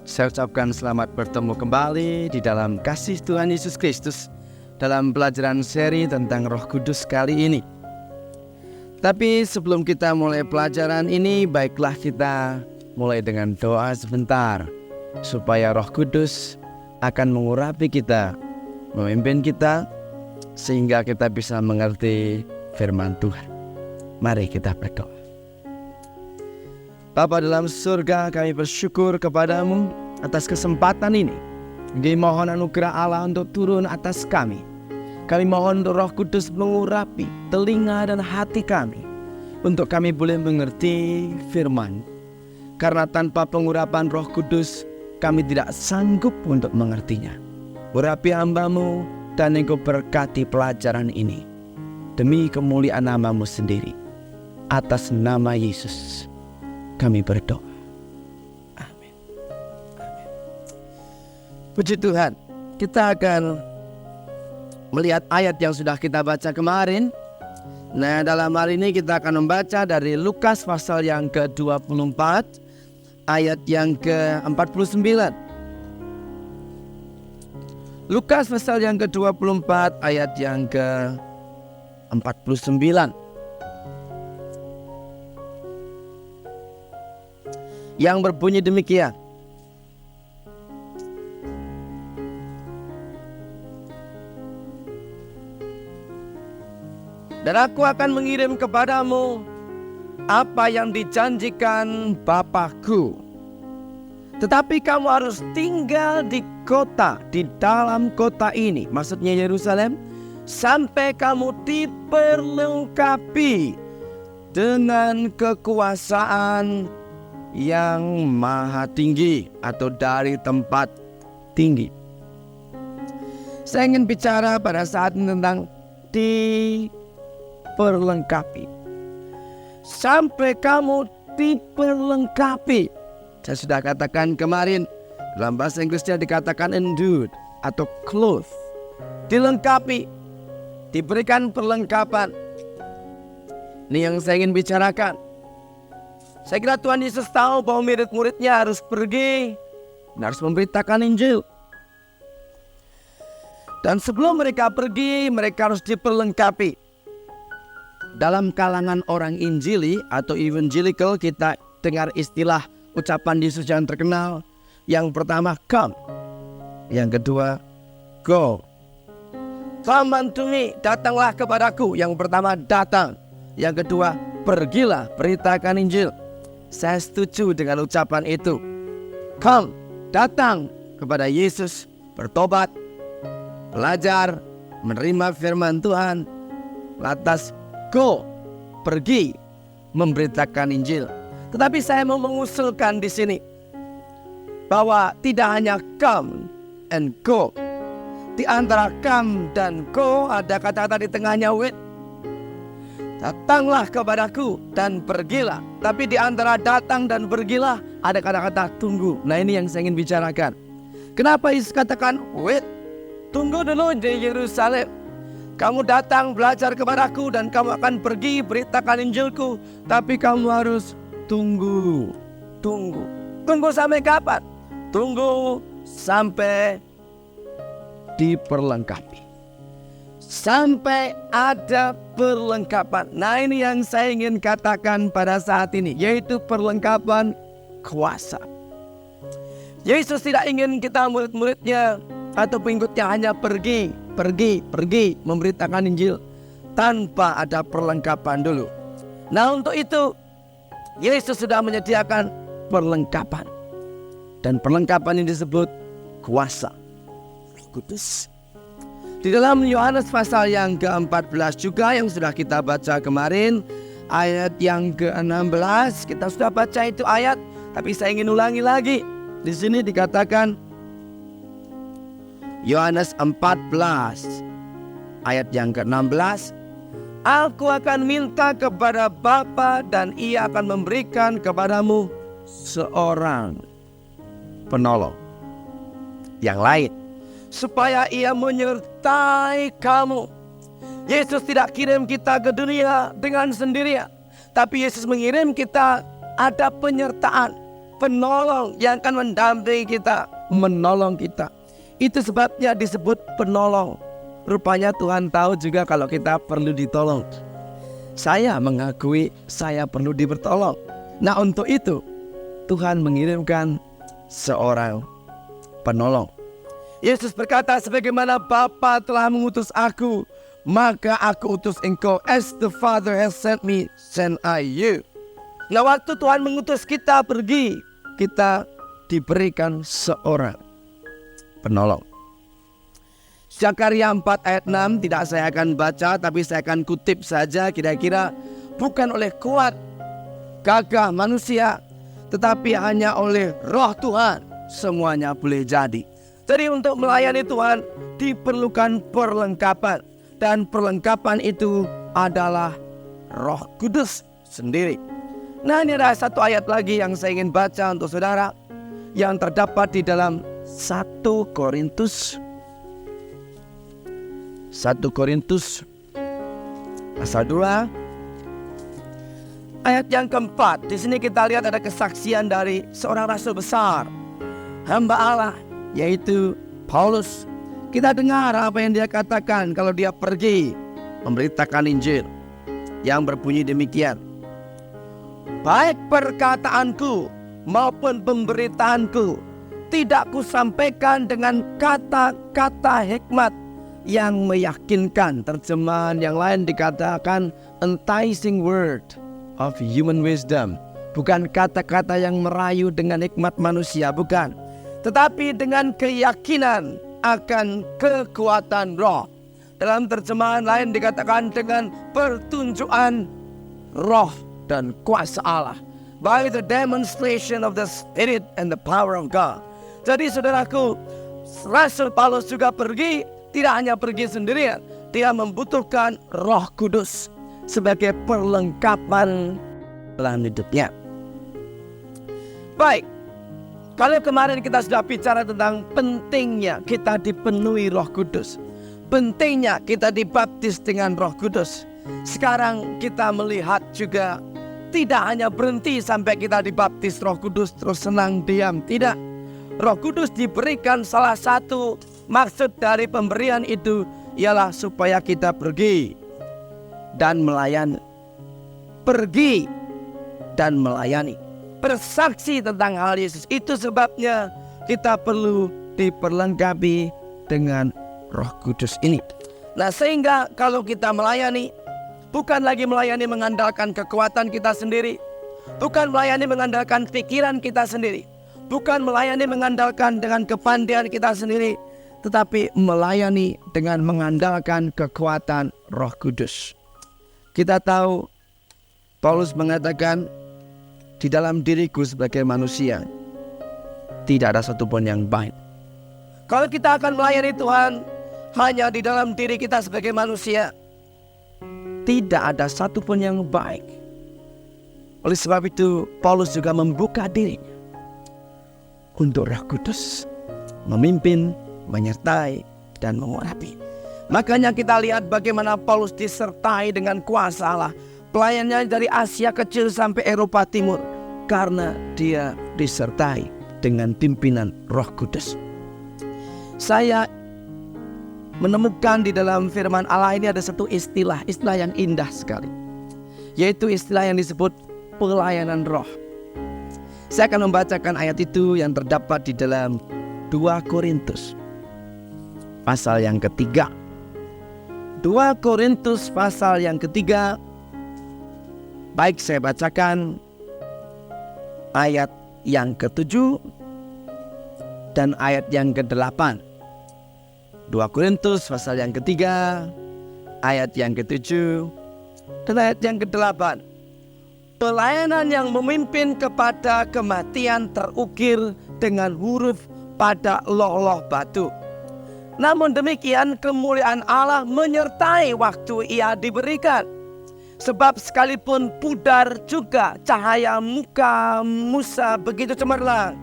Saya ucapkan selamat bertemu kembali di dalam kasih Tuhan Yesus Kristus dalam pelajaran seri tentang Roh Kudus kali ini. Tapi sebelum kita mulai pelajaran ini, baiklah kita mulai dengan doa sebentar supaya Roh Kudus akan mengurapi kita, memimpin kita sehingga kita bisa mengerti firman Tuhan. Mari kita berdoa. Bapa dalam surga, kami bersyukur kepadamu atas kesempatan ini. Kami mohon anugerah Allah untuk turun atas kami. Kami mohon untuk Roh Kudus mengurapi telinga dan hati kami, untuk kami boleh mengerti firman. Karena tanpa pengurapan Roh Kudus, kami tidak sanggup untuk mengertinya. Urapi hamba-Mu dan Engkau berkati pelajaran ini. Demi kemuliaan nama-Mu sendiri. Atas nama Yesus kami berdoa. Amin. Amin. Puji Tuhan, kita akan melihat ayat yang sudah kita baca kemarin. Nah, dalam hari ini kita akan membaca dari Lukas pasal yang ke-24 ayat yang ke-49. Lukas pasal yang ke-24 ayat yang ke-49. Yang berbunyi demikian. Dan aku akan mengirim kepadamu apa yang dijanjikan Bapakku. Tetapi kamu harus tinggal di kota, di dalam kota ini, maksudnya Yerusalem, sampai kamu diperlengkapi dengan kekuasaan yang maha tinggi atau dari tempat tinggi. Saya ingin bicara pada saat ini tentang diperlengkapi. Sampai kamu diperlengkapi. Saya sudah katakan kemarin, dalam bahasa Inggrisnya dikatakan endued atau clothed. Dilengkapi, diberikan perlengkapan. Ini yang saya ingin bicarakan. Saya kira Tuhan Yesus tahu bahwa murid-muridnya harus pergi dan harus memberitakan Injil. Dan sebelum mereka pergi, mereka harus diperlengkapi. Dalam kalangan orang Injili atau evangelical, kita dengar istilah ucapan Yesus yang terkenal. Yang pertama, come. Yang kedua, go. Come unto me, datanglah kepadaku. Yang pertama, datang. Yang kedua, pergilah, beritakan Injil. Saya setuju dengan ucapan itu. Come, datang kepada Yesus, bertobat, belajar, menerima firman Tuhan. Lantas go, pergi, memberitakan Injil. Tetapi saya mau mengusulkan di sini bahwa tidak hanya come and go. Di antara come dan go ada kata-kata di tengahnya with. Datanglah kepadaku dan pergilah. Tapi di antara datang dan pergilah ada kata-kata tunggu. Nah, ini yang saya ingin bicarakan. Kenapa Yesus katakan wait? Tunggu dulu di Yerusalem. Kamu datang belajar kepadaku dan kamu akan pergi beritakan Injilku. Tapi kamu harus tunggu. Tunggu. Tunggu sampai kapan? Tunggu sampai diperlengkapi. Sampai ada perlengkapan. Nah, ini yang saya ingin katakan pada saat ini, yaitu perlengkapan kuasa. Yesus tidak ingin kita murid-muridnya atau pengikutnya hanya pergi memberitakan Injil tanpa ada perlengkapan dulu. Nah, untuk itu Yesus sudah menyediakan perlengkapan. Dan perlengkapan ini disebut kuasa Roh Kudus. Di dalam Yohanes pasal yang ke-14 juga yang sudah kita baca kemarin, ayat yang ke-16, kita sudah baca itu ayat, tapi saya ingin ulangi lagi. Di sini dikatakan Yohanes 14 ayat yang ke-16, aku akan minta kepada Bapa dan Ia akan memberikan kepadamu seorang penolong yang lain, supaya Ia menyertai kamu. Yesus tidak kirim kita ke dunia dengan sendirian, tapi Yesus mengirim kita ada penyertaan. penolong yang akan mendampingi kita, menolong kita. Itu sebabnya disebut penolong. Rupanya Tuhan tahu juga kalau kita perlu ditolong. Saya mengakui saya perlu dibertolong. Nah, untuk itu Tuhan mengirimkan seorang penolong. Yesus berkata, sebagaimana Bapa telah mengutus aku, maka aku utus engkau. As the Father has sent me, send I you. Nah, waktu Tuhan mengutus kita pergi, kita diberikan seorang penolong. Zakaria 4 ayat 6 tidak saya akan baca, tapi saya akan kutip saja kira-kira. Bukan oleh kuat gagah manusia, tetapi hanya oleh Roh Tuhan semuanya boleh jadi. Jadi untuk melayani Tuhan diperlukan perlengkapan, dan perlengkapan itu adalah Roh Kudus sendiri. Nah, ini ada satu ayat lagi yang saya ingin baca untuk saudara, yang terdapat di dalam 1 Korintus pasal 2 ayat yang keempat. Di sini kita lihat ada kesaksian dari seorang rasul besar, hamba Allah, yaitu Paulus. Kita dengar apa yang dia katakan kalau dia pergi memberitakan Injil, yang berbunyi demikian. Baik perkataanku maupun pemberitaanku tidak kusampaikan dengan kata-kata hikmat yang meyakinkan. Terjemahan yang lain dikatakan enticing word of human wisdom. Bukan kata-kata yang merayu dengan hikmat manusia, bukan. Tetapi dengan keyakinan akan kekuatan roh. Dalam terjemahan lain dikatakan dengan pertunjukan roh dan kuasa Allah. By the demonstration of the Spirit and the power of God. Jadi saudaraku, Rasul Paulus juga pergi, tidak hanya pergi sendirian. Dia membutuhkan Roh Kudus sebagai perlengkapan dalam hidupnya. Baik, kalau kemarin kita sudah bicara tentang pentingnya kita dipenuhi Roh Kudus, pentingnya kita dibaptis dengan Roh Kudus. Sekarang kita melihat juga tidak hanya berhenti sampai kita dibaptis Roh Kudus terus senang diam, tidak. Roh Kudus diberikan, salah satu maksud dari pemberian itu ialah supaya kita pergi dan melayani. Pergi dan melayani. Bersaksi tentang hal Yesus. Itu sebabnya kita perlu diperlengkapi dengan Roh Kudus ini. Nah, sehingga kalau kita melayani, bukan lagi melayani mengandalkan kekuatan kita sendiri, bukan melayani mengandalkan pikiran kita sendiri, bukan melayani mengandalkan dengan kepandaian kita sendiri, tetapi melayani dengan mengandalkan kekuatan Roh Kudus. Kita tahu Paulus mengatakan, di dalam diriku sebagai manusia tidak ada satupun yang baik. Kalau kita akan melayani Tuhan hanya di dalam diri kita sebagai manusia, tidak ada satupun yang baik. Oleh sebab itu Paulus juga membuka dirinya untuk Roh Kudus memimpin, menyertai, dan mengurapi. Makanya kita lihat bagaimana Paulus disertai dengan kuasa Allah. Pelayannya dari Asia Kecil sampai Eropa Timur, karena dia disertai dengan pimpinan Roh Kudus. Saya menemukan di dalam firman Allah ini ada satu istilah yang indah sekali, yaitu istilah yang disebut pelayanan roh. Saya akan membacakan ayat itu yang terdapat di dalam 2 Korintus pasal yang ketiga. 2 Korintus pasal yang ketiga. Baik, saya bacakan ayat yang ke-7 dan ayat yang ke-8. 2 Korintus pasal yang ketiga, ayat yang ke-7 dan ayat yang ke-8. Pelayanan yang memimpin kepada kematian terukir dengan huruf pada loh-loh batu. Namun demikian kemuliaan Allah menyertai waktu ia diberikan. Sebab sekalipun pudar juga cahaya muka Musa begitu cemerlang,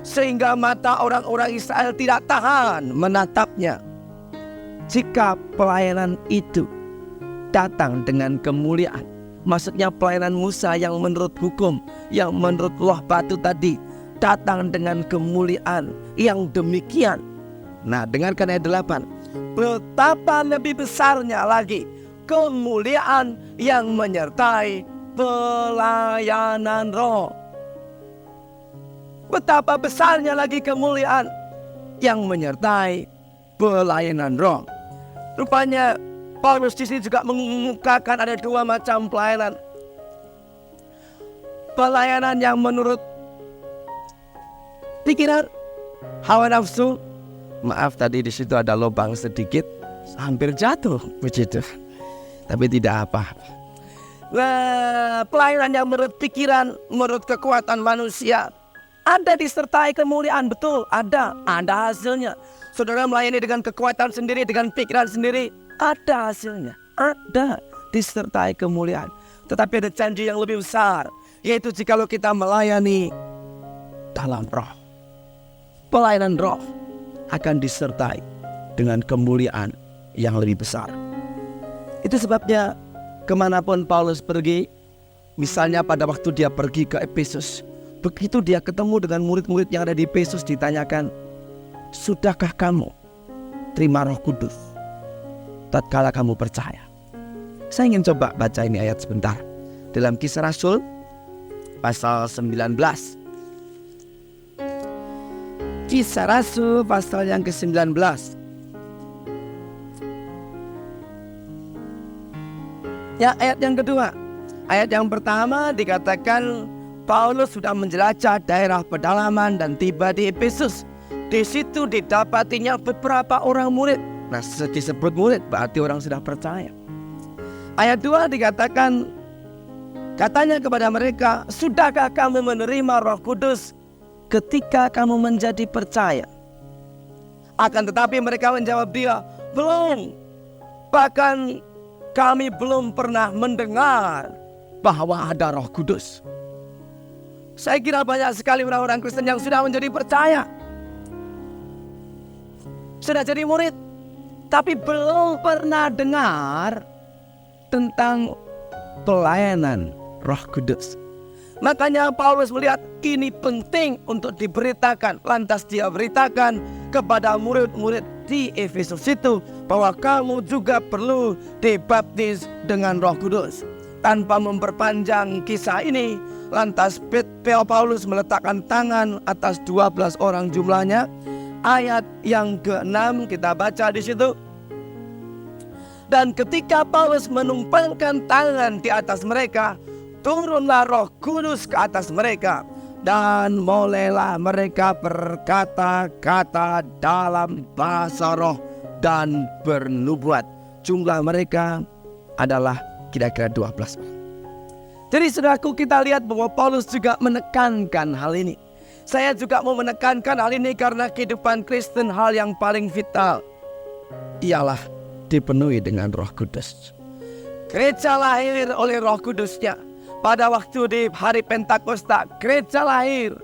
sehingga mata orang-orang Israel tidak tahan menatapnya. Jika pelayanan itu datang dengan kemuliaan, Maksudnya pelayanan Musa yang menurut hukum, yang menurut loh batu tadi, datang dengan kemuliaan yang demikian. Nah, dengarkan ayat 8. Betapa lebih besarnya lagi kemuliaan yang menyertai pelayanan roh. Betapa besarnya lagi kemuliaan yang menyertai pelayanan roh. Rupanya Paulus di sini juga mengemukakan ada dua macam pelayanan. Pelayanan yang menurut pikiran, hawa nafsu. Maaf, tadi di situ ada lubang sedikit, hampir jatuh begitu. Tapi tidak apa. Nah, pelayanan yang menurut pikiran, menurut kekuatan manusia, ada disertai kemuliaan, betul, ada hasilnya. Saudara melayani dengan kekuatan sendiri, dengan pikiran sendiri, ada hasilnya, ada disertai kemuliaan. Tetapi ada janji yang lebih besar, yaitu jikalau kita melayani dalam roh. Pelayanan roh akan disertai dengan kemuliaan yang lebih besar. Itu sebabnya kemanapun Paulus pergi, misalnya pada waktu dia pergi ke Efesus, begitu dia ketemu dengan murid-murid yang ada di Efesus, ditanyakan, sudahkah kamu terima Roh Kudus tatkala kamu percaya? Saya ingin coba baca ini ayat sebentar. Dalam Kisah Rasul pasal 19. Kisah Rasul pasal yang ke-19. Ya, ayat yang kedua. Ayat yang pertama dikatakan Paulus sudah menjelajah daerah pedalaman dan tiba di Efesus. Di situ didapatinya beberapa orang murid. Nah, disebut murid berarti orang sudah percaya. Ayat 2 dikatakan, katanya kepada mereka, sudahkah kamu menerima Roh Kudus ketika kamu menjadi percaya? Akan tetapi mereka menjawab dia, belum. Bahkan kami belum pernah mendengar bahwa ada Roh Kudus. Saya kira banyak sekali orang-orang Kristen yang sudah menjadi percaya, sudah jadi murid, tapi belum pernah dengar tentang pelayanan Roh Kudus. Makanya Paulus melihat ini penting untuk diberitakan. Lantas dia beritakan kepada murid-murid di Efesus itu bahwa kamu juga perlu dibaptis dengan Roh Kudus. Tanpa memperpanjang kisah ini, lantas Paulus meletakkan tangan atas 12 orang jumlahnya. Ayat yang ke-6 kita baca di situ. Dan ketika Paulus menumpangkan tangan di atas mereka, turunlah Roh Kudus ke atas mereka, dan mulailah mereka berkata-kata dalam bahasa roh dan bernubuat. Jumlah mereka adalah kira-kira 12 orang. Jadi saudaraku, kita lihat bahwa Paulus juga menekankan hal ini. Saya juga mau menekankan hal ini karena kehidupan Kristen hal yang paling vital ialah dipenuhi dengan Roh Kudus. Gereja lahir oleh Roh Kudusnya. Pada waktu di hari Pentakosta, gereja lahir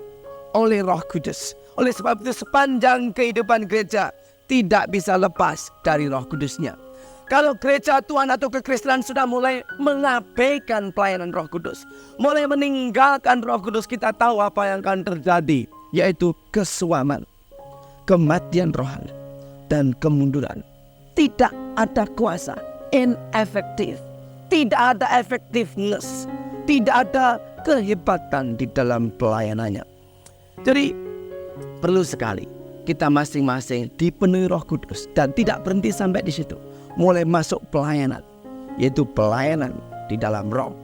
oleh Roh Kudus. Oleh sebab itu sepanjang kehidupan gereja tidak bisa lepas dari Roh Kudusnya. Kalau gereja Tuhan atau kekristenan sudah mulai mengabaikan pelayanan Roh Kudus, mulai meninggalkan Roh Kudus, kita tahu apa yang akan terjadi, yaitu kesuaman, kematian rohani, dan kemunduran. Tidak ada kuasa, ineffective, tidak ada effectiveness, tidak ada kehebatan di dalam pelayanannya. Jadi perlu sekali kita masing-masing dipenuhi Roh Kudus dan tidak berhenti sampai di situ. Mulai masuk pelayanan, yaitu pelayanan di dalam roh.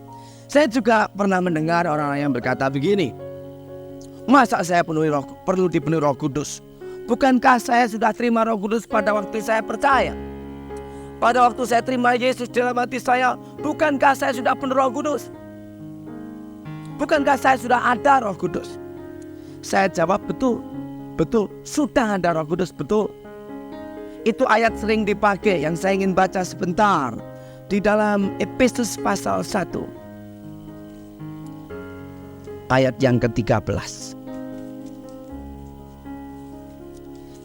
Saya juga pernah mendengar orang-orang yang berkata begini, masa saya perlu dipenuhi Roh Kudus? Bukankah saya sudah terima Roh Kudus pada waktu saya percaya? Pada waktu saya terima Yesus dalam hati saya, bukankah saya sudah penuh Roh Kudus? Bukankah saya sudah ada Roh Kudus? Saya jawab, betul, sudah ada Roh Kudus, betul. Itu ayat sering dipakai yang saya ingin baca sebentar di dalam Efesus pasal 1 ayat yang ke-13.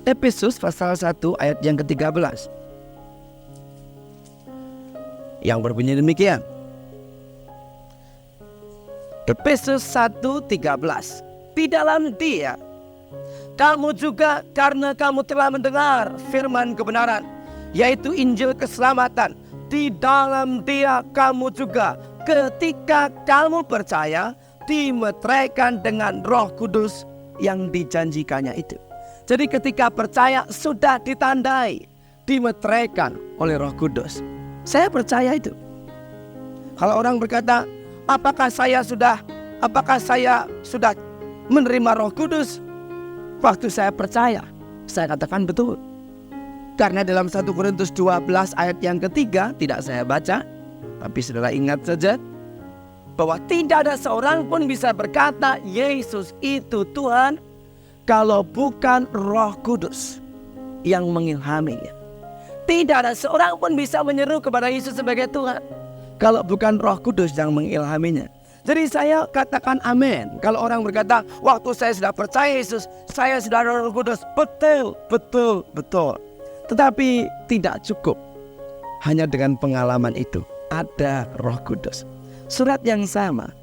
Efesus pasal 1 ayat yang ke-13 yang berbunyi demikian. Efesus 1:13. Di dalam Dia kamu juga, karena kamu telah mendengar firman kebenaran, yaitu Injil keselamatan. Di dalam Dia kamu juga, ketika kamu percaya, dimeteraikan dengan Roh Kudus yang dijanjikannya itu. Jadi ketika percaya sudah ditandai, dimeteraikan oleh Roh Kudus. Saya percaya itu. Kalau orang berkata, apakah saya sudah menerima Roh Kudus? Waktu saya percaya, saya katakan betul. Karena dalam 1 Korintus 12 ayat yang ketiga, tidak saya baca, tapi saudara ingat saja, bahwa tidak ada seorang pun bisa berkata Yesus itu Tuhan kalau bukan Roh Kudus yang mengilhaminya. Tidak ada seorang pun bisa menyeru kepada Yesus sebagai Tuhan kalau bukan Roh Kudus yang mengilhaminya. Jadi saya katakan amin. Kalau orang berkata, waktu saya sudah percaya Yesus, saya sudah ada Roh Kudus. Betul. Tetapi tidak cukup hanya dengan pengalaman itu. Ada Roh Kudus. Surat yang sama,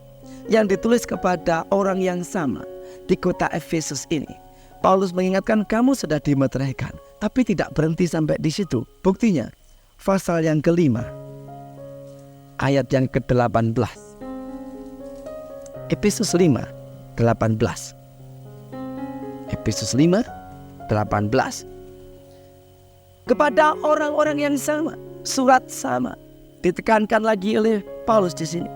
yang ditulis kepada orang yang sama di kota Efesus ini, Paulus mengingatkan kamu sudah dimeteraikan, tapi tidak berhenti sampai di situ. Buktinya, pasal yang kelima, ayat yang ke-18. Efesus 5:18. Efesus 5:18. Kepada orang-orang yang sama, surat sama, ditekankan lagi oleh Paulus di sini.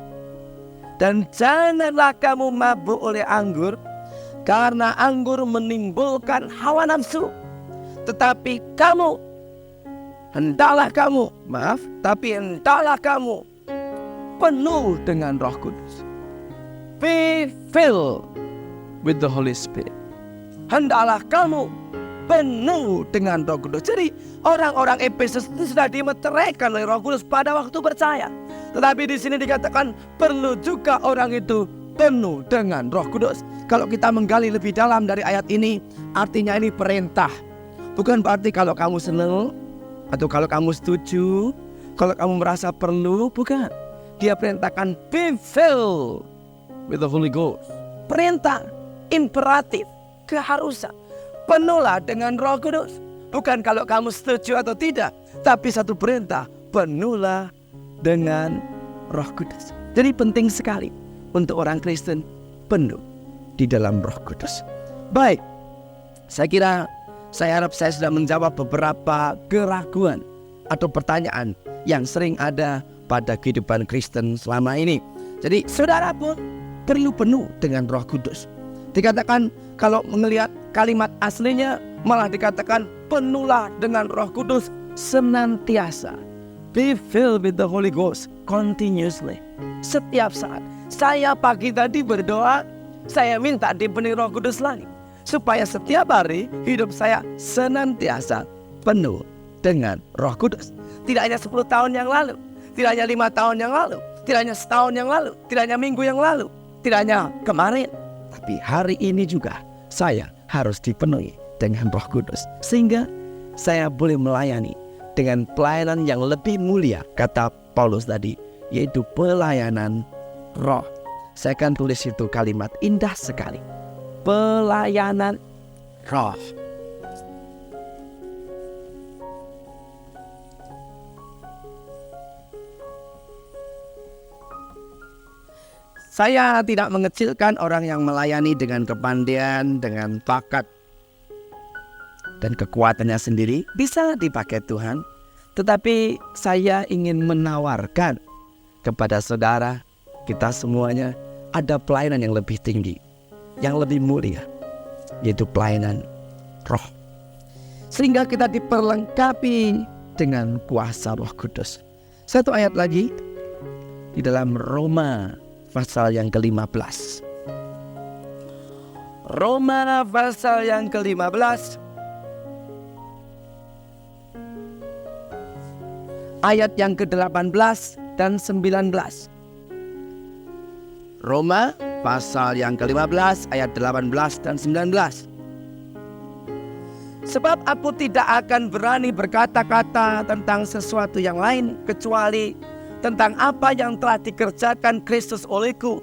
Dan janganlah kamu mabuk oleh anggur, karena anggur menimbulkan hawa nafsu. Tetapi hendaklah kamu penuh dengan Roh Kudus. Be filled with the Holy Spirit. Hendaklah kamu penuh dengan Roh Kudus. Jadi orang-orang Efesus itu sudah dimeteraikan oleh Roh Kudus pada waktu percaya. Tetapi di sini dikatakan perlu juga orang itu penuh dengan Roh Kudus. Kalau kita menggali lebih dalam dari ayat ini, artinya ini perintah. Bukan berarti kalau kamu senang atau kalau kamu setuju, kalau kamu merasa perlu, bukan. Dia perintahkan be filled with the Holy Ghost. Perintah, imperatif, keharusan. Penuhlah dengan Roh Kudus. Bukan kalau kamu setuju atau tidak, tapi satu perintah, penuhlah dengan Roh Kudus. Jadi penting sekali untuk orang Kristen penuh di dalam Roh Kudus. Baik, saya harap saya sudah menjawab beberapa keraguan atau pertanyaan yang sering ada pada kehidupan Kristen selama ini. Jadi saudara pun perlu penuh dengan Roh Kudus. Dikatakan kalau melihat kalimat aslinya malah dikatakan penuhlah dengan Roh Kudus senantiasa. Be filled with the Holy Ghost continuously. Setiap saat. Saya pagi tadi berdoa, saya minta dipenuhi Roh Kudus lagi, supaya setiap hari hidup saya senantiasa penuh dengan Roh Kudus. Tidak hanya 10 tahun yang lalu, tidak hanya 5 tahun yang lalu, tidak hanya setahun yang lalu, tidak hanya minggu yang lalu, tidak hanya kemarin, tapi hari ini juga saya harus dipenuhi dengan Roh Kudus, sehingga saya boleh melayani dengan pelayanan yang lebih mulia, kata Paulus tadi, yaitu pelayanan roh. Saya akan tulis itu kalimat indah sekali. Pelayanan roh. Saya tidak mengecilkan orang yang melayani dengan kepandaian, dengan bakat dan kekuatannya sendiri bisa dipakai Tuhan. Tetapi saya ingin menawarkan kepada saudara, kita semuanya, ada pelayanan yang lebih tinggi, yang lebih mulia, yaitu pelayanan roh. Sehingga kita diperlengkapi dengan kuasa Roh Kudus. Satu ayat lagi di dalam Roma pasal yang ke-15. Roma pasal yang ke-15 ayat yang ke-18 dan 19. Roma pasal yang ke-15 ayat 18 dan 19. Sebab aku tidak akan berani berkata-kata tentang sesuatu yang lain kecuali tentang apa yang telah dikerjakan Kristus olehku,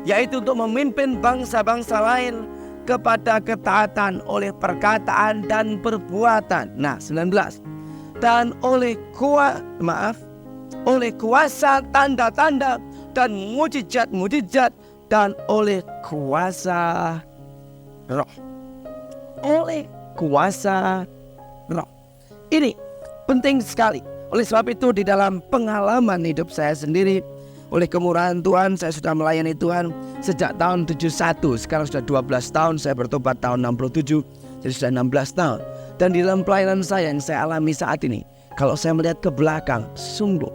yaitu untuk memimpin bangsa-bangsa lain kepada ketaatan oleh perkataan dan perbuatan. Nah, 19. Dan oleh kuasa tanda-tanda dan mujizat-mujizat dan oleh kuasa roh. Oleh kuasa roh. Ini penting sekali. Oleh sebab itu di dalam pengalaman hidup saya sendiri, oleh kemurahan Tuhan saya sudah melayani Tuhan sejak tahun 71. Sekarang sudah 12 tahun, saya bertobat tahun 67, jadi sudah 16 tahun. Dan di dalam pelayanan saya yang saya alami saat ini, kalau saya melihat ke belakang, sungguh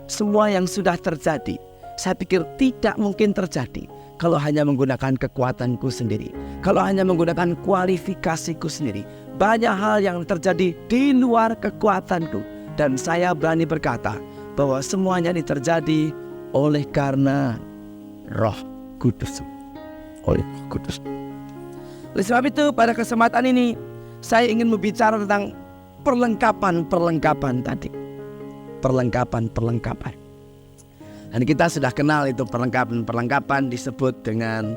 semua yang sudah terjadi, saya pikir tidak mungkin terjadi kalau hanya menggunakan kekuatanku sendiri, kalau hanya menggunakan kualifikasiku sendiri. Banyak hal yang terjadi di luar kekuatanku, dan saya berani berkata bahwa semuanya ini terjadi oleh karena Roh Kudus. Oleh Roh Kudus. Oleh sebab itu pada kesempatan ini saya ingin berbicara tentang perlengkapan tadi. Perlengkapan. Dan kita sudah kenal itu perlengkapan disebut dengan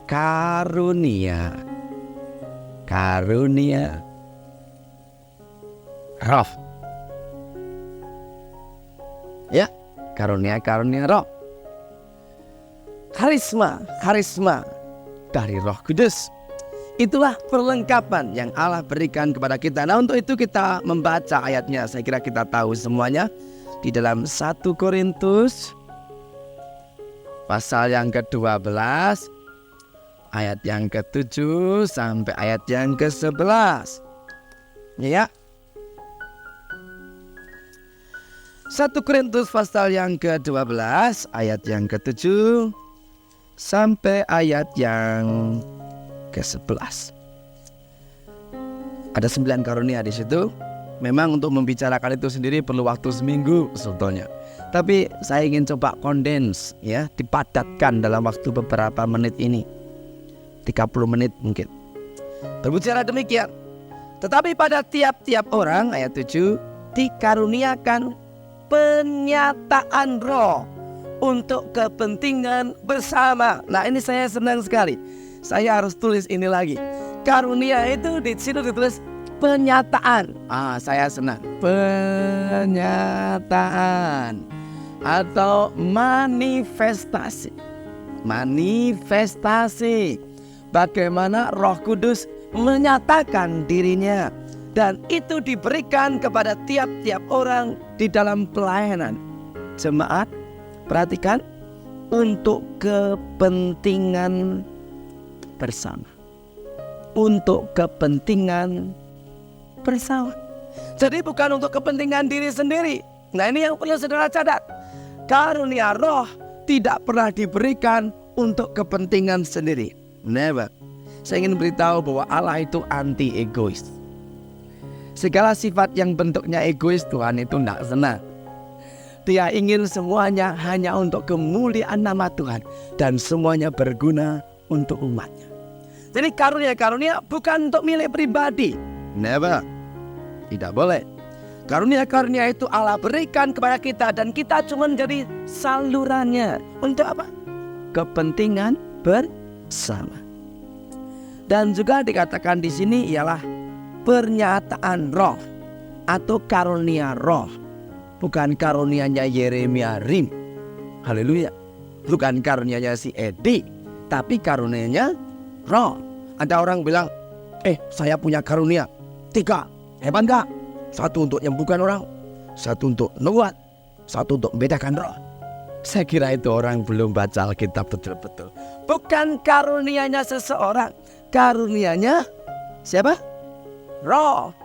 karunia. Karunia roh. Ya, karunia roh. Karisma dari Roh Kudus. Itulah perlengkapan yang Allah berikan kepada kita. Nah, untuk itu kita membaca ayatnya. Saya kira kita tahu semuanya. Di dalam 1 Korintus pasal yang ke-12 ayat yang ke-7 sampai ayat yang ke-11. Ya. 1 Korintus pasal yang ke-12 ayat yang ke-7 sampai ayat yang ke-11. Ada 9 karunia di situ. Memang untuk membicarakan itu sendiri perlu waktu seminggu sebetulnya. Tapi saya ingin coba kondens, ya, dipadatkan dalam waktu beberapa menit ini. 30 menit mungkin. Berbicara demikian. Tetapi pada tiap-tiap orang, ayat 7, dikaruniakan penyataan roh untuk kepentingan bersama. Nah, ini saya senang sekali. Saya harus tulis ini lagi. Karunia itu di situ ditulis penyataan. Saya senang. Penyataan atau manifestasi. Manifestasi. Bagaimana Roh Kudus menyatakan dirinya, dan itu diberikan kepada tiap-tiap orang di dalam pelayanan jemaat. Perhatikan, untuk kepentingan bersama. Untuk kepentingan bersama. Jadi bukan untuk kepentingan diri sendiri. Nah, ini yang perlu saudara catat. Karunia roh tidak pernah diberikan untuk kepentingan sendiri. Never. Saya ingin beritahu bahwa Allah itu anti egois. Segala sifat yang bentuknya egois Tuhan itu tidak senang. Dia ingin semuanya hanya untuk kemuliaan nama Tuhan, dan semuanya berguna untuk umatnya. Jadi karunia-karunia bukan untuk milik pribadi. Never. Tidak boleh. Karunia-karunia itu Allah berikan kepada kita, dan kita cuma jadi salurannya. Untuk apa? Kepentingan bersama. Dan juga dikatakan di sini ialah pernyataan roh atau karunia roh. Bukan karunianya Yeremia Rim. Haleluya. Bukan karunianya si Edi, tapi karunianya roh. Ada orang bilang, saya punya karunia 3. Hebat gak? 1 untuk menyembuhkan orang, 1 untuk nubuat, 1 untuk membedakan roh. Saya kira itu orang belum baca Alkitab betul-betul. Bukan karunianya seseorang, karunianya siapa? Roh.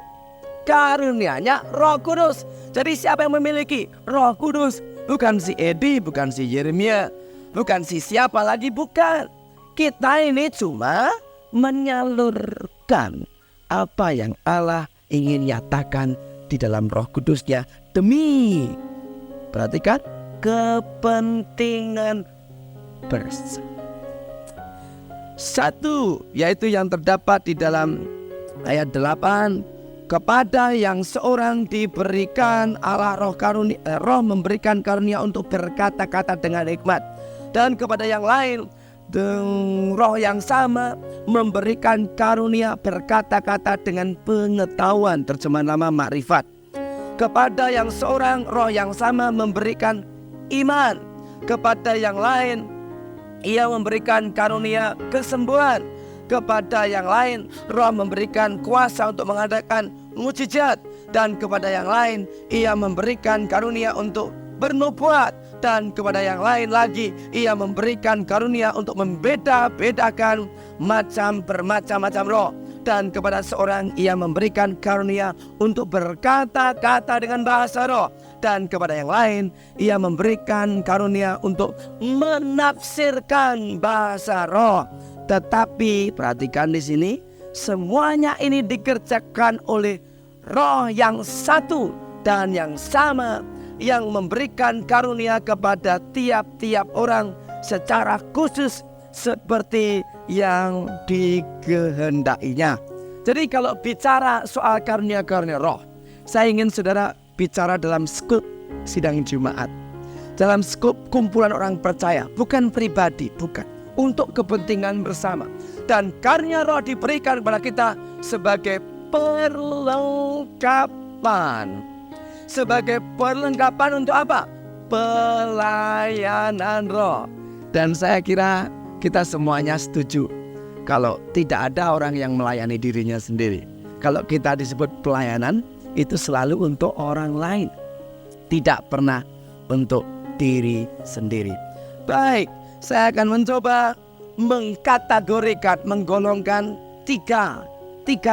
Karunianya Roh Kudus. Jadi siapa yang memiliki Roh Kudus? Bukan si Edi, bukan si Yeremia, bukan si siapa lagi, bukan. Kita ini cuma menyalurkan apa yang Allah ingin nyatakan di dalam Roh Kudusnya demi, perhatikan, kepentingan bersama. 1, yaitu yang terdapat di dalam ayat 8, kepada yang seorang diberikan Allah roh memberikan karunia untuk berkata-kata dengan hikmat, Dan kepada yang lain, Roh yang sama memberikan karunia berkata-kata dengan pengetahuan, terjemahan lama makrifat. Kepada yang seorang, Roh yang sama memberikan iman. Kepada yang lain, Ia memberikan karunia kesembuhan. Kepada yang lain, Roh memberikan kuasa untuk mengadakan mukjizat. Dan kepada yang lain, Ia memberikan karunia untuk bernubuat. Dan kepada yang lain lagi, Ia memberikan karunia untuk membeda-bedakan bermacam-macam roh. Dan kepada seorang Ia memberikan karunia untuk berkata-kata dengan bahasa roh. Dan kepada yang lain Ia memberikan karunia untuk menafsirkan bahasa roh. Tetapi perhatikan di sini, semuanya ini dikerjakan oleh Roh yang satu dan yang sama, yang memberikan karunia kepada tiap-tiap orang secara khusus seperti yang dikehendakinya. Jadi kalau bicara soal karunia-karunia roh, saya ingin saudara bicara dalam skup sidang Jumat, dalam skup kumpulan orang percaya, bukan pribadi, bukan, untuk kepentingan bersama. Dan karunia roh diberikan kepada kita sebagai perlengkapan. Sebagai perlengkapan untuk apa? Pelayanan roh. Dan saya kira kita semuanya setuju kalau tidak ada orang yang melayani dirinya sendiri. Kalau kita disebut pelayanan, itu selalu untuk orang lain, tidak pernah untuk diri sendiri. Baik, saya akan mencoba mengkategorikan, menggolongkan tiga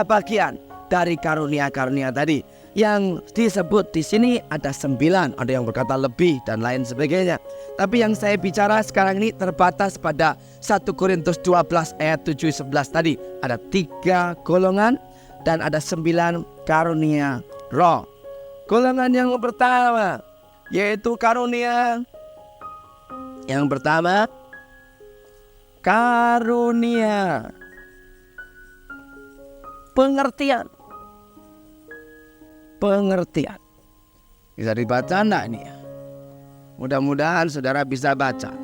bagian dari karunia-karunia tadi. Yang disebut di sini ada 9, ada yang berkata lebih dan lain sebagainya. Tapi yang saya bicara sekarang ini terbatas pada 1 Korintus 12 ayat 7-11 tadi. Ada 3 golongan dan ada 9 karunia roh. Golongan yang pertama yaitu karunia yang pertama, karunia pengertian. Bisa dibaca enggak ini ya? Mudah-mudahan saudara bisa baca.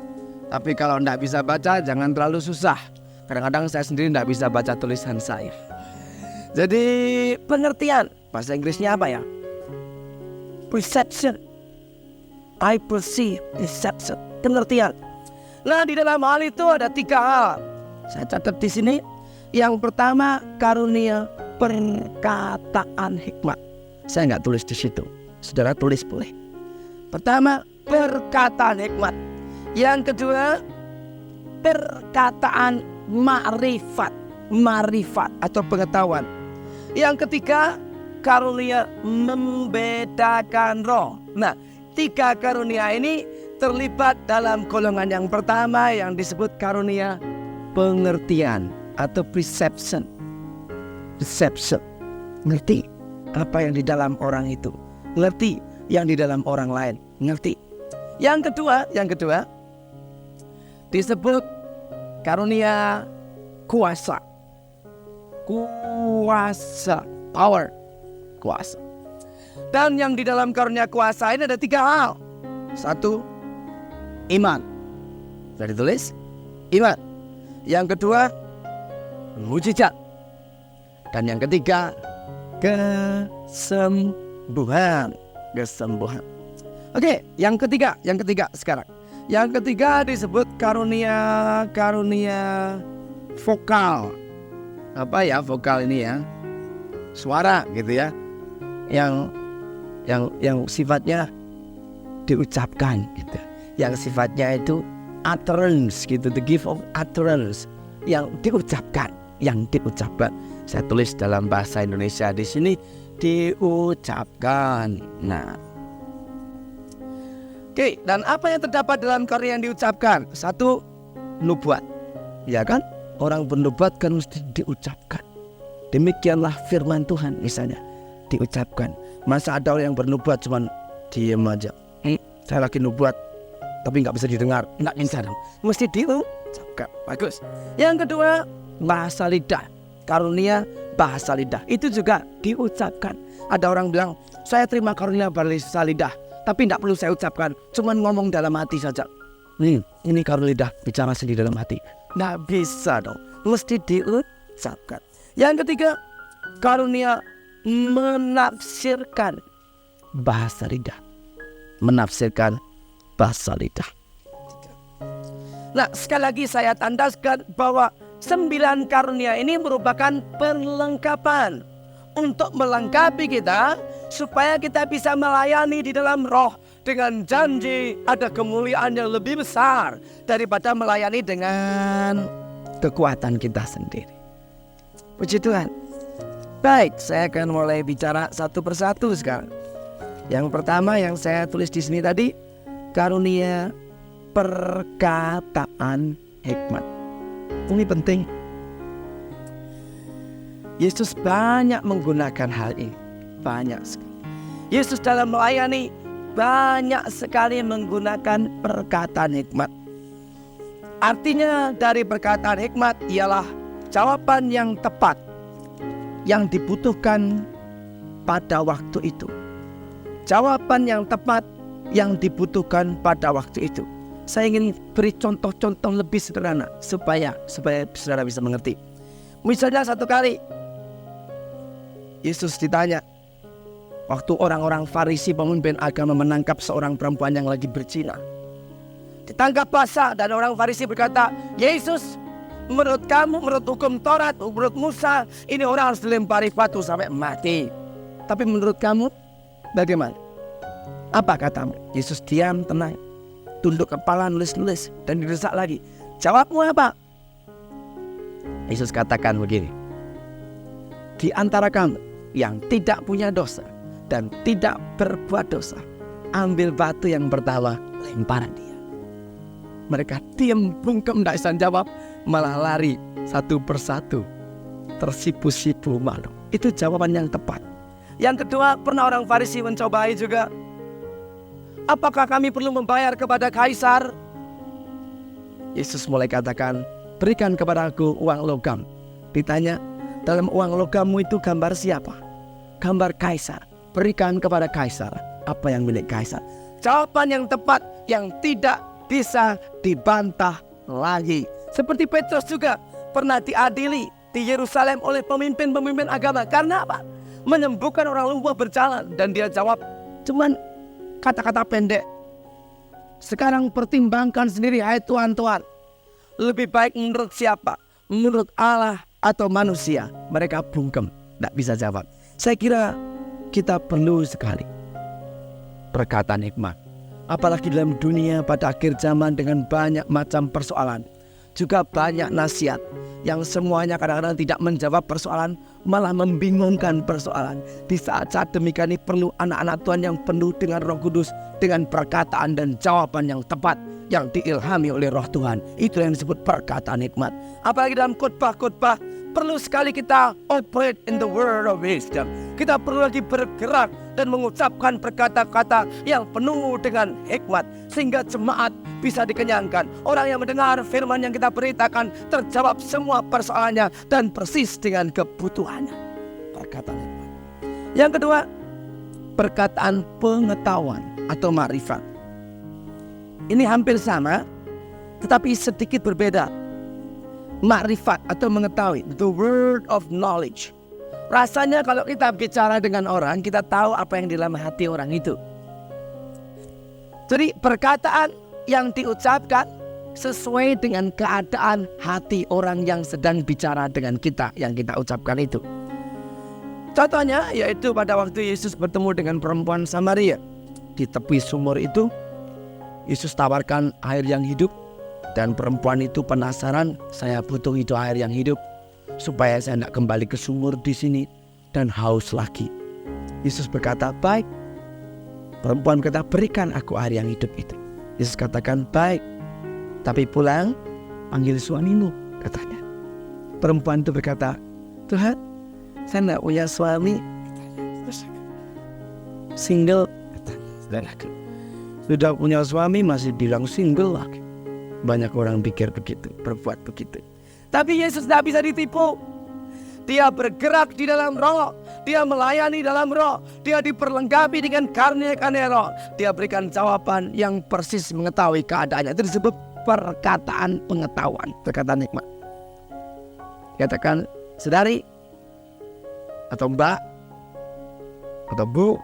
Tapi kalau enggak bisa baca, jangan terlalu susah. Kadang-kadang saya sendiri enggak bisa baca tulisan saya. Jadi pengertian, bahasa Inggrisnya apa ya? Perception. I perceive, perception, pengertian. Nah, di dalam hal itu ada 3 hal. Saya catat di sini. Yang pertama, karunia perkataan hikmat. Saya nggak tulis di situ. Saudara tulis boleh. Pertama, perkataan hikmat. Yang kedua, perkataan marifat atau pengetahuan. Yang ketiga, karunia membedakan roh. Nah, 3 karunia ini terlibat dalam golongan yang pertama yang disebut karunia pengertian atau perception. Ngerti apa yang di dalam orang itu, ngerti yang di dalam orang lain, ngerti. Yang kedua disebut karunia kuasa, power, kuasa. Dan yang di dalam karunia kuasa ini ada 3 hal. 1, iman. Sudah ditulis? Iman. Yang kedua, mukjizat. Dan yang ketiga, kesembuhan. Oke, yang ketiga sekarang. Yang ketiga disebut karunia vokal. Apa ya vokal ini ya? Suara gitu ya. Yang sifatnya diucapkan gitu. Yang sifatnya itu utterance gitu, the gift of utterance, yang diucapkan. Saya tulis dalam bahasa Indonesia di sini, diucapkan. Nah, oke, dan apa yang terdapat dalam karya yang diucapkan? 1, nubuat, ya kan? Orang bernubuat kan mesti diucapkan. Demikianlah firman Tuhan misalnya, diucapkan. Masa ada orang yang bernubuat cuman diem aja? Saya lagi nubuat tapi nggak bisa didengar, nggak bisa dong. Mesti diucapkan. Bagus. Yang kedua, bahasa lidah. Karunia bahasa lidah itu juga diucapkan. Ada orang bilang, saya terima karunia bahasa lidah, tapi tidak perlu saya ucapkan, cuman ngomong dalam hati saja. Ini karunia lidah bicara sendiri dalam hati. Nggak bisa dong, mesti diucapkan. Yang ketiga, karunia menafsirkan bahasa lidah. Menafsirkan bahasa lidah. Nah, sekali lagi saya tandaskan bahwa 9 karunia ini merupakan perlengkapan untuk melengkapi kita supaya kita bisa melayani di dalam roh dengan janji ada kemuliaan yang lebih besar daripada melayani dengan kekuatan kita sendiri. Puji Tuhan. Baik, saya akan mulai bicara satu persatu sekarang. Yang pertama yang saya tulis di sini tadi, karunia perkataan hikmat. Ini penting. Yesus banyak menggunakan hal ini. Banyak sekali. Yesus dalam melayani banyak sekali menggunakan perkataan hikmat. Artinya dari perkataan hikmat ialah jawaban yang tepat yang dibutuhkan pada waktu itu. Jawaban yang tepat yang dibutuhkan pada waktu itu. Saya ingin beri contoh-contoh lebih sederhana supaya saudara bisa mengerti. Misalnya satu kali Yesus ditanya, waktu orang-orang Farisi pemimpin agama menangkap seorang perempuan yang lagi berzina. Ditangkap basah dan orang Farisi berkata, Yesus, menurut kamu, menurut hukum Taurat, menurut Musa, ini orang harus dilempari batu sampai mati. Tapi menurut kamu, bagaimana? Apa katamu? Yesus diam, tenang, tunduk kepala, nulis-nulis, dan didesak lagi. Jawabmu apa? Yesus katakan begini, di antara kamu yang tidak punya dosa dan tidak berbuat dosa, ambil batu yang pertama, lempar dia. Mereka diam, bungkem, tidak bisa jawab, malah lari satu persatu, tersipu-sipu malu. Itu jawaban yang tepat. Yang kedua, pernah orang Farisi mencobai juga, apakah kami perlu membayar kepada Kaisar? Yesus mulai katakan, berikan kepada aku uang logam. Ditanya, dalam uang logammu itu gambar siapa? Gambar Kaisar. Berikan kepada Kaisar apa yang milik Kaisar. Jawaban yang tepat yang tidak bisa dibantah lagi. Seperti Petrus juga pernah diadili di Yerusalem oleh pemimpin-pemimpin agama. Karena apa? Menyembuhkan orang lumpuh berjalan. Dan dia jawab, cuman kata-kata pendek. Sekarang pertimbangkan sendiri, hai Tuhan-Tuhan. Lebih baik menurut siapa? Menurut Allah atau manusia? Mereka bungkem, tidak bisa jawab. Saya kira kita perlu sekali perkataan hikmat. Apalagi dalam dunia pada akhir zaman dengan banyak macam persoalan. Juga banyak nasihat yang semuanya kadang-kadang tidak menjawab persoalan, malah membingungkan persoalan. Di saat-saat demikian ini perlu anak-anak Tuhan yang penuh dengan Roh Kudus, dengan perkataan dan jawaban yang tepat, yang diilhami oleh Roh Tuhan. Itu yang disebut perkataan hikmat. Apalagi dalam khotbah-khotbah, perlu sekali kita operate in the word of wisdom. Kita perlu lagi bergerak dan mengucapkan perkata-kata yang penuh dengan hikmat, sehingga jemaat bisa dikenyangkan. Orang yang mendengar firman yang kita beritakan terjawab semua persoalannya dan persis dengan kebutuhannya. Perkataan hikmat. Yang kedua, perkataan pengetahuan atau ma'rifat. Ini hampir sama, tetapi sedikit berbeda. Ma'rifat atau mengetahui, the word of knowledge. Rasanya kalau kita bicara dengan orang, kita tahu apa yang di dalam hati orang itu. Jadi perkataan yang diucapkan sesuai dengan keadaan hati orang yang sedang bicara dengan kita, yang kita ucapkan itu. Contohnya yaitu pada waktu Yesus bertemu dengan perempuan Samaria. Di tepi sumur itu, Yesus tawarkan air yang hidup. Dan perempuan itu penasaran, saya butuh itu air yang hidup supaya saya tidak kembali ke sumur di sini dan haus lagi. Yesus berkata, baik. Perempuan kata, berikan aku air yang hidup itu. Yesus katakan, baik. Tapi pulang, panggil suamimu, katanya. Perempuan itu berkata, Tuhan, saya tidak punya suami. Single. Sudah punya suami masih bilang single lagi. Banyak orang pikir begitu, berbuat begitu. Tapi Yesus tidak bisa ditipu. Dia bergerak di dalam roh. dia melayani dalam roh, dia diperlengkapi dengan karunia-karunia roh. Dia berikan jawaban yang persis mengetahui keadaannya. Itu disebut perkataan pengetahuan, perkataan hikmat. Katakan, saudari, atau mbak, atau bu,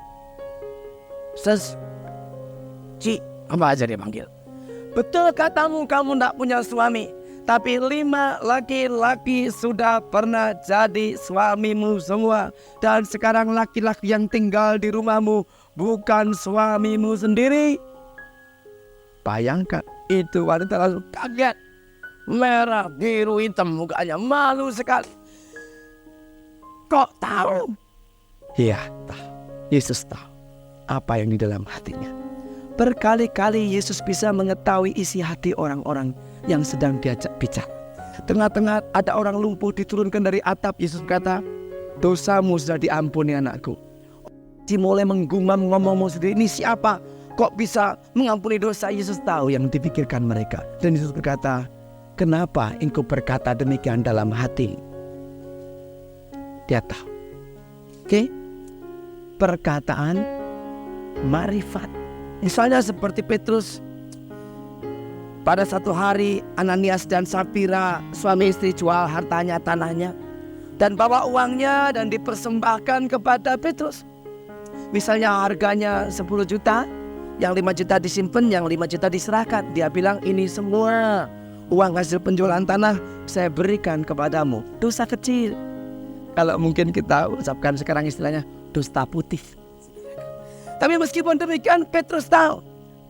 ses, ci, apa aja dia panggil. Betul katamu, kamu tidak punya suami, tapi 5 laki-laki sudah pernah jadi suamimu semua. Dan sekarang laki-laki yang tinggal di rumahmu bukan suamimu sendiri. Bayangkan, itu wanita langsung kaget. Merah, biru, hitam mukanya, malu sekali. Kok tahu? Iya, tahu. Yesus tahu apa yang di dalam hatinya. Berkali-kali Yesus bisa mengetahui isi hati orang-orang yang sedang diajak bicara. Tengah-tengah ada orang lumpuh diturunkan dari atap. Yesus kata, dosamu sudah diampuni anakku. Dia mulai menggumam ngomong sendiri, ini siapa? Kok bisa mengampuni dosa? Yesus tahu yang dipikirkan mereka. Dan Yesus berkata, kenapa engkau berkata demikian dalam hati? Dia tahu. Oke? Perkataan marifat. Misalnya seperti Petrus. Pada satu hari Ananias dan Safira, suami istri, jual hartanya, tanahnya, dan bawa uangnya dan dipersembahkan kepada Petrus. Misalnya harganya 10 juta, yang 5 juta disimpan, yang 5 juta diserahkan. Dia bilang, ini semua uang hasil penjualan tanah saya berikan kepadamu. Dosa kecil. Kalau mungkin kita ucapkan sekarang istilahnya dusta putih. Tapi meskipun demikian, Petrus tahu.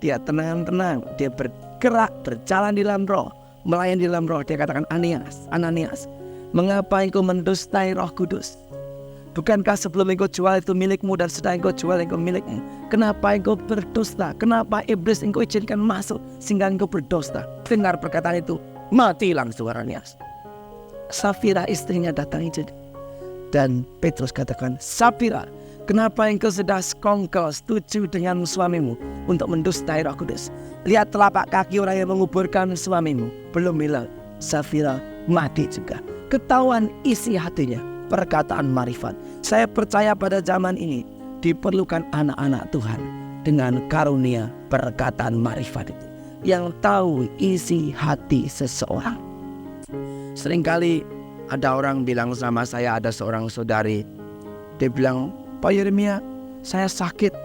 Dia tenang-tenang, dia bergerak, berjalan di dalam roh, melayani di dalam roh. Dia katakan, Ananias, mengapa engkau mendustai Roh Kudus? Bukankah sebelum engkau jual itu milikmu dan setelah engkau jual engkau milikmu? Kenapa engkau berdusta? Kenapa iblis engkau izinkan masuk sehingga engkau berdusta? Dengar perkataan itu, mati langsung Ananias. Safira istrinya datang itu. Dan Petrus katakan, Safira, kenapa engkau sudah sekongkol setuju dengan suamimu untuk mendustai Roh Kudus? Lihat telapak kaki orang yang menguburkan suamimu. Belum bilang, Safira mati juga. Ketahuan isi hatinya, perkataan marifat. Saya percaya pada zaman ini diperlukan anak-anak Tuhan dengan karunia perkataan marifat itu, yang tahu isi hati seseorang. Seringkali ada orang bilang sama saya, ada seorang saudari, dia bilang, Pak Yeremia, saya sakit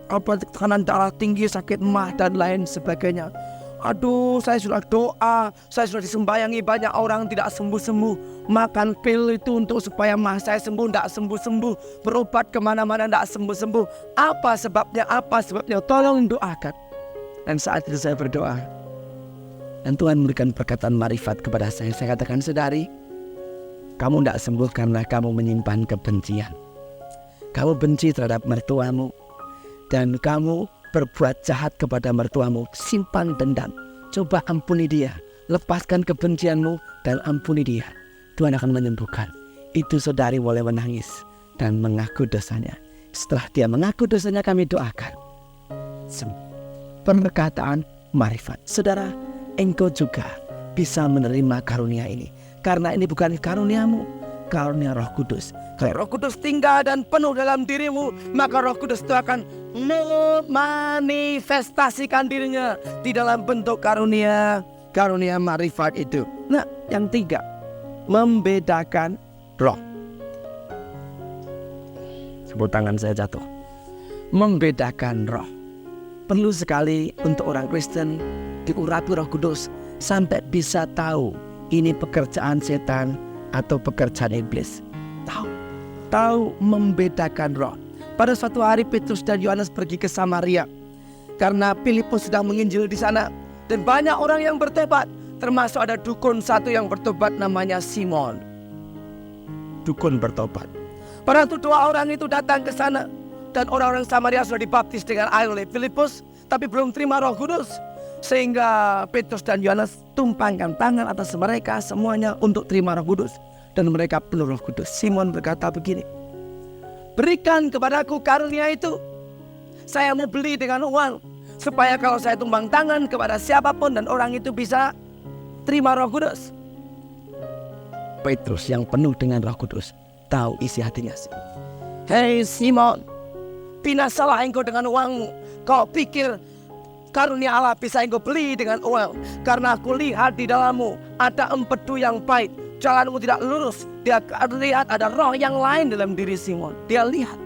apa, tekanan darah tinggi, sakit mah dan lain sebagainya. Aduh, saya sudah doa, saya sudah disembayangi banyak orang tidak sembuh-sembuh. Makan pil itu untuk supaya mah saya sembuh, tidak sembuh-sembuh. Berobat kemana-mana tidak sembuh-sembuh. Apa sebabnya? Tolong doakan. Dan saat itu saya berdoa. Dan Tuhan memberikan perkataan marifat kepada saya. Saya katakan, saudari, kamu tidak sembuh karena kamu menyimpan kebencian. Kamu benci terhadap mertuamu. Dan kamu berbuat jahat kepada mertuamu. Simpan dendam. Coba ampuni dia. Lepaskan kebencianmu dan ampuni dia. Tuhan akan menyembuhkan. Itu saudari boleh menangis dan mengaku dosanya. Setelah dia mengaku dosanya, kami doakan. Perkataan marifat. Saudara, engkau juga bisa menerima karunia ini. Karena ini bukan karuniamu, karunia Roh Kudus. Kalau Roh Kudus tinggal dan penuh dalam dirimu, maka Roh Kudus itu akan memanifestasikan dirinya di dalam bentuk karunia marifat itu. Nah, yang 3, membedakan roh. Sebut tangan saya jatuh. Membedakan roh. Perlu sekali untuk orang Kristen diurapi Roh Kudus sampai bisa tahu ini pekerjaan setan atau pekerjaan iblis. Tahu membedakan roh. Pada suatu hari Petrus dan Yohanes pergi ke Samaria karena Filipus sedang menginjil di sana, dan banyak orang yang bertobat, termasuk ada dukun satu yang bertobat namanya Simon. Dukun bertobat. Pada waktu 2 orang itu datang ke sana, dan orang-orang Samaria sudah dibaptis dengan air oleh Filipus, tapi belum terima Roh Kudus. Sehingga Petrus dan Yohanes tumpangkan tangan atas mereka semuanya untuk terima Roh Kudus. Dan mereka penuh Roh Kudus. Simon berkata begini, berikan kepadaku karunia itu. Saya mau beli dengan uang, supaya kalau saya tumpang tangan kepada siapapun dan orang itu bisa terima Roh Kudus. Petrus yang penuh dengan Roh Kudus tahu isi hatinya Simon. Hei Simon, binasalah engkau dengan uangmu. Kau pikir karunia Allah bisa engkau beli dengan uang? Karena aku lihat di dalammu ada empedu yang pahit. Jalanmu tidak lurus. Dia lihat ada roh yang lain dalam diri Simon. Dia lihat.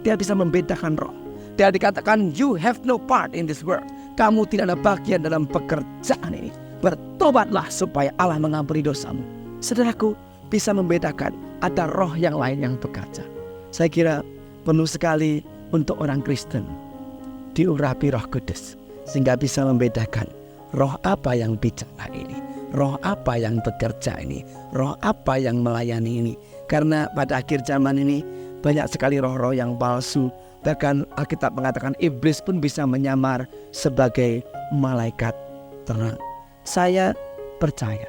Dia bisa membedakan roh. Dia dikatakan, you have no part in this world. Kamu tidak ada bagian dalam pekerjaan ini. Bertobatlah supaya Allah mengampuni dosamu. Saudaraku, bisa membedakan ada roh yang lain yang bekerja. Saya kira perlu sekali untuk orang Kristen diurapi Roh Kudus, sehingga bisa membedakan roh apa yang bicara ini, roh apa yang bekerja ini, roh apa yang melayani ini. Karena pada akhir zaman ini banyak sekali roh-roh yang palsu. Bahkan Alkitab mengatakan iblis pun bisa menyamar sebagai malaikat terang. Saya percaya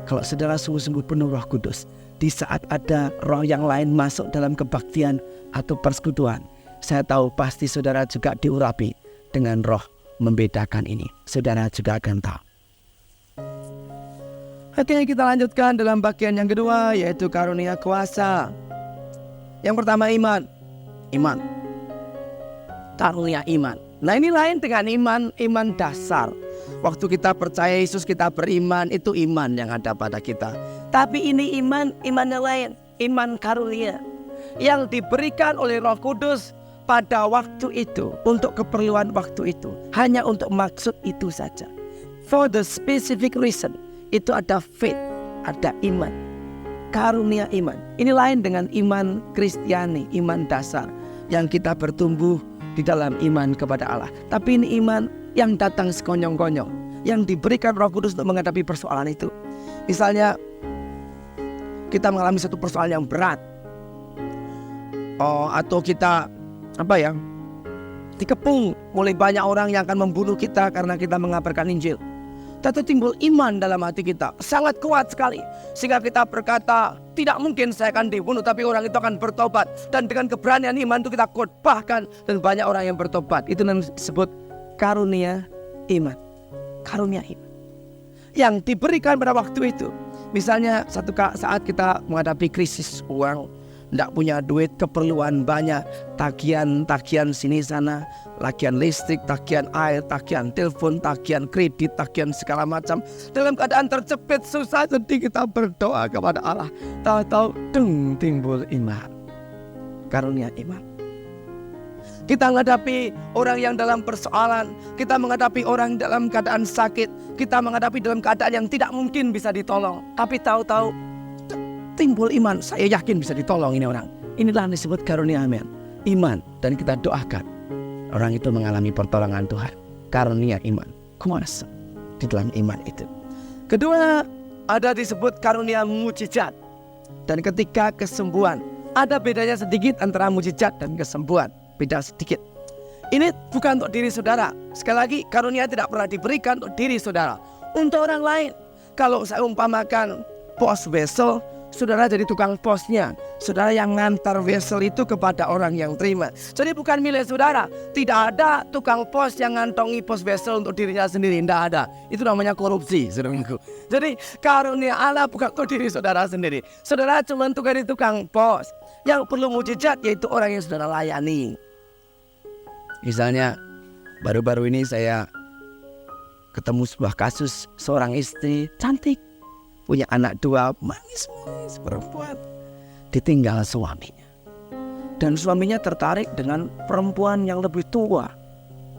kalau saudara sungguh-sungguh penuh Roh Kudus, di saat ada roh yang lain masuk dalam kebaktian atau persekutuan, saya tahu pasti saudara juga diurapi dengan roh membedakan ini. Saudara juga akan tahu. Oke, kita lanjutkan dalam bagian yang kedua, yaitu karunia kuasa. Yang pertama iman. Karunia iman. Nah, ini lain dengan iman dasar. Waktu kita percaya Yesus, kita beriman, itu iman yang ada pada kita. Tapi ini iman yang lain, iman karunia yang diberikan oleh Roh Kudus pada waktu itu, untuk keperluan waktu itu, hanya untuk maksud itu saja. For the specific reason. Itu ada faith, ada iman, karunia iman. Ini lain dengan iman Kristiani, iman dasar yang kita bertumbuh di dalam iman kepada Allah. Tapi ini iman yang datang sekonyong-konyong, yang diberikan Roh Kudus untuk menghadapi persoalan itu. Misalnya kita mengalami satu persoalan yang berat, atau kita dikepung oleh banyak orang yang akan membunuh kita karena kita mengabarkan Injil. Tentu timbul iman dalam hati kita, sangat kuat sekali, sehingga kita berkata, tidak mungkin saya akan dibunuh, tapi orang itu akan bertobat. Dan dengan keberanian iman itu kita khotbahkan, dan banyak orang yang bertobat. Itu disebut karunia iman. Karunia iman yang diberikan pada waktu itu. Misalnya satu saat kita menghadapi krisis uang, tidak punya duit, keperluan banyak, tagihan sini sana, tagihan listrik, tagihan air, tagihan telepon, tagihan kredit, tagihan segala macam. Dalam keadaan terjepit, susah, sedih, kita berdoa kepada Allah. Tahu-tahu timbul iman, karunia iman. Kita menghadapi orang yang dalam persoalan, kita menghadapi orang dalam keadaan sakit, kita menghadapi dalam keadaan yang tidak mungkin bisa ditolong. Tapi tahu-tahu timbul iman, saya yakin bisa ditolong ini orang. Inilah yang disebut karunia iman. Dan kita doakan orang itu mengalami pertolongan Tuhan. Karunia iman, kuasa di dalam iman itu. Kedua, ada disebut karunia mujizat. Dan ketika kesembuhan, ada bedanya sedikit antara mujizat dan kesembuhan. Beda sedikit. Ini bukan untuk diri saudara. Sekali lagi, karunia tidak pernah diberikan untuk diri saudara, untuk orang lain. Kalau saya umpamakan pos vessel, saudara jadi tukang posnya. Saudara yang ngantar vessel itu kepada orang yang terima. Jadi bukan milik saudara. Tidak ada tukang pos yang ngantongi pos vessel untuk dirinya sendiri. Tidak ada. Itu namanya korupsi, saudaraku. Jadi karunia Allah bukan untuk diri saudara sendiri. Saudara cuma jadi tukang pos. Yang perlu mujizat yaitu orang yang saudara layani. Misalnya baru-baru ini saya ketemu sebuah kasus seorang istri cantik, punya anak 2, manis perempuan, ditinggal suaminya. Dan suaminya tertarik dengan perempuan yang lebih tua,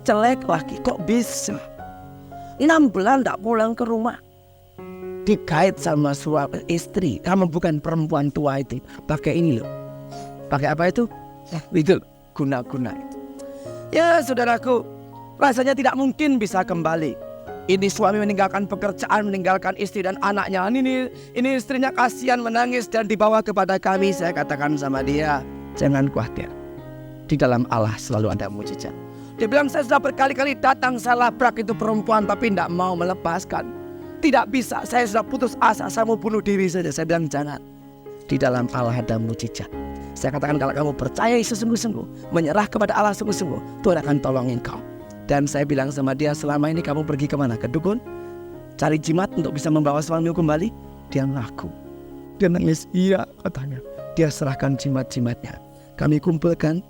jelek lagi, kok bisa 6 bulan tak pulang ke rumah. Dikait sama suami istri, kamu bukan perempuan tua itu, pakai ini loh. Pakai apa itu? Itu guna-guna itu. Ya saudaraku, rasanya tidak mungkin bisa kembali. Ini suami meninggalkan pekerjaan, meninggalkan istri dan anaknya. Ini istrinya kasihan menangis dan dibawa kepada kami. Saya katakan sama dia, jangan khawatir. Di dalam Allah selalu ada mujizat. Dia bilang, saya sudah berkali-kali datang, saya labrak itu perempuan, tapi tidak mau melepaskan. Tidak bisa, saya sudah putus asa, saya mau bunuh diri saja. Saya bilang, jangan. Di dalam Allah ada mujizat. Saya katakan, kalau kamu percaya sungguh-sungguh, menyerah kepada Allah sungguh-sungguh, Tuhan akan tolongin kau. Dan saya bilang sama dia, selama ini kamu pergi kemana? Ke dukun? Cari jimat untuk bisa membawa suamimu kembali? Dia ngaku. Dia nangis, iya katanya. Dia serahkan jimat-jimatnya. Kami kumpulkan,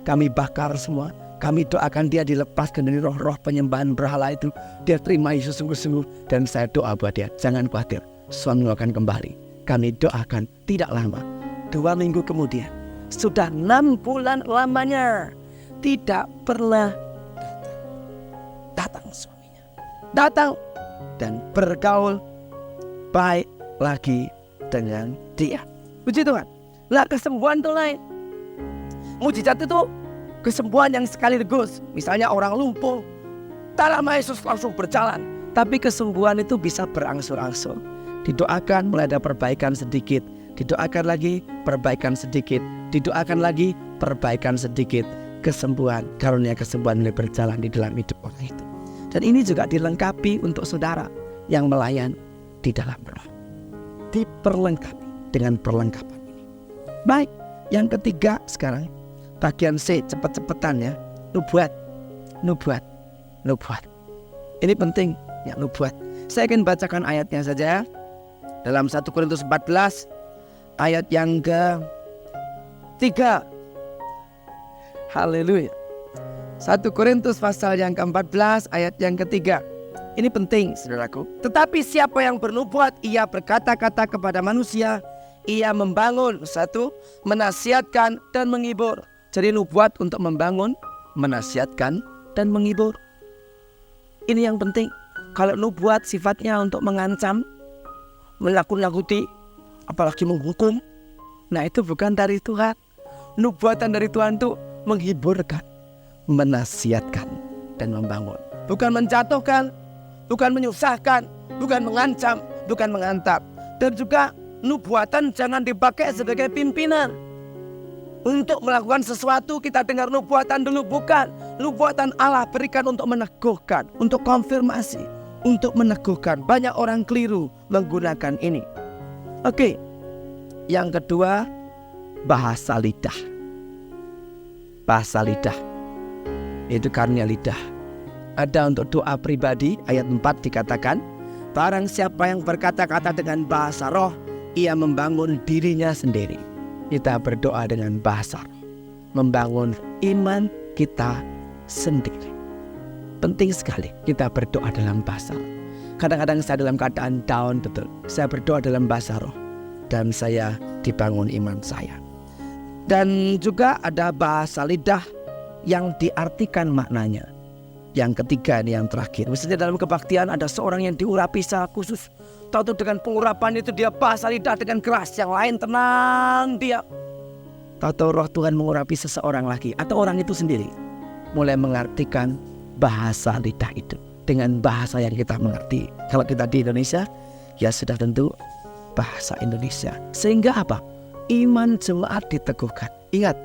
kami bakar semua. Kami doakan dia dilepaskan dari roh-roh penyembahan berhala itu. Dia terima Yesus sungguh-sungguh. Dan saya doa buat dia, jangan khawatir, suamimu akan kembali. Kami doakan tidak lama. 2 minggu kemudian, sudah 6 bulan lamanya, tidak pernah datang suaminya. Datang dan bergaul baik lagi dengan dia. Puji Tuhan. Lah kesembuhan itu lain. Mujizat itu kesembuhan yang sekaligus. Misalnya orang lumpuh, tak lama Yesus langsung berjalan. Tapi kesembuhan itu bisa berangsur-angsur. Didoakan mulai ada perbaikan sedikit. Didoakan lagi perbaikan sedikit. Didoakan lagi perbaikan sedikit. Kesembuhan, karunia kesembuhan mulai berjalan di dalam hidup orang itu. Dan ini juga dilengkapi untuk saudara yang melayani di dalam roh. Diperlengkapi dengan perlengkapan ini. Baik, yang ketiga sekarang. Bagian C, cepet-cepetan ya. Nubuat. Ini penting ya, nubuat. Saya akan bacakan ayatnya saja. Dalam 1 Korintus 14 ayat yang ke-3. Haleluya. 1 Korintus pasal yang ke-14 ayat yang ke-3. Ini penting saudaraku. Tetapi siapa yang bernubuat, ia berkata-kata kepada manusia, ia membangun, 1, menasihatkan dan menghibur. Jadi nubuat untuk membangun, menasihatkan dan menghibur. Ini yang penting. Kalau nubuat sifatnya untuk mengancam, menakut-nakuti, apalagi menghukum, nah itu bukan dari Tuhan. Nubuatan dari Tuhan itu menghiburkan, menasihatkan dan membangun. Bukan menjatuhkan, bukan menyusahkan, bukan mengancam, bukan mengantar. Dan juga nubuatan jangan dipakai sebagai pimpinan. Untuk melakukan sesuatu kita dengar nubuatan dulu, bukan. Nubuatan Allah berikan untuk meneguhkan, untuk konfirmasi, untuk meneguhkan. Banyak orang keliru menggunakan ini. Oke. Yang kedua, bahasa lidah. Bahasa lidah. Itu karunia lidah. Ada untuk doa pribadi, ayat 4 dikatakan, barang siapa yang berkata-kata dengan bahasa roh, ia membangun dirinya sendiri. Kita berdoa dengan bahasa roh, membangun iman kita sendiri. Penting sekali kita berdoa dalam bahasa roh. Kadang-kadang saya dalam keadaan down, betul. Saya berdoa dalam bahasa roh dan saya dibangun iman saya. Dan juga ada bahasa lidah yang diartikan maknanya. Yang ketiga ini yang terakhir. Misalnya dalam kebaktian ada seorang yang diurapi secara khusus. Tahu dengan pengurapan itu dia bahasa lidah dengan keras. Yang lain tenang dia. Tahu roh Tuhan mengurapi seseorang lagi. Atau orang itu sendiri mulai mengartikan bahasa lidah itu. Dengan bahasa yang kita mengerti. Kalau kita di Indonesia, ya sudah tentu bahasa Indonesia. Sehingga apa? Iman jemaat diteguhkan. Ingat,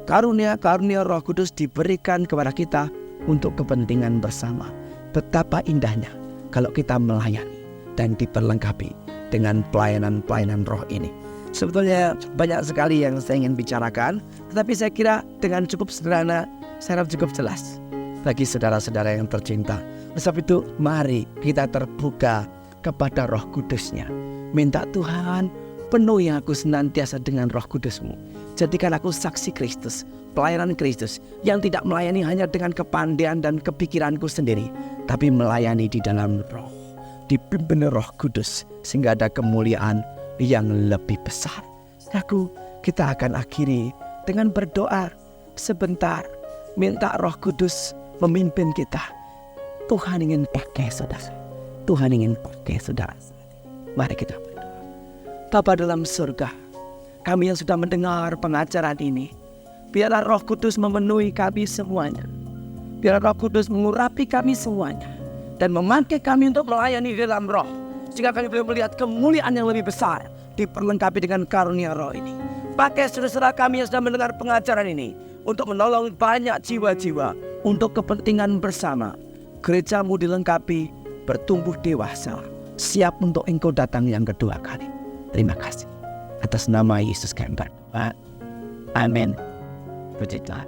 karunia-karunia Roh Kudus diberikan kepada kita untuk kepentingan bersama. Betapa indahnya kalau kita melayani dan diperlengkapi dengan pelayanan-pelayanan roh ini. Sebetulnya banyak sekali yang saya ingin bicarakan, tetapi saya kira dengan cukup sederhana, saya harap cukup jelas bagi saudara-saudara yang tercinta. Sebab itu mari kita terbuka kepada Roh Kudus-Nya. Minta Tuhan, penuhi aku senantiasa dengan Roh Kudus-Mu. Jadikan aku saksi Kristus, pelayanan Kristus yang tidak melayani hanya dengan kepandaian dan kepikiranku sendiri, tapi melayani di dalam roh, dipimpin Roh Kudus sehingga ada kemuliaan yang lebih besar. Aku kita akan akhiri dengan berdoa sebentar, minta Roh Kudus memimpin kita. Tuhan ingin pakai saudara. Tuhan ingin pakai saudara. Mari kita berdoa. Bapa dalam surga, kami yang sudah mendengar pengajaran ini, biarlah Roh Kudus memenuhi kami semuanya. Biarlah Roh Kudus mengurapi kami semuanya dan memakai kami untuk melayani di dalam roh, sehingga kami boleh melihat kemuliaan yang lebih besar diperlengkapi dengan karunia roh ini. Pakai saudara-saudara kami yang sudah mendengar pengajaran ini untuk menolong banyak jiwa-jiwa untuk kepentingan bersama. Gerejamu dilengkapi, bertumbuh dewasa, siap untuk Engkau datang yang kedua kali. Terima kasih. Atas nama Yesus kami berdoa. Amin. Puji Tuhan.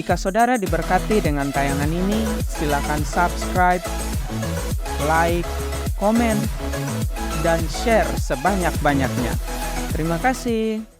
Jika saudara diberkati dengan tayangan ini, silakan subscribe, like, komen, dan share sebanyak-banyaknya. Terima kasih.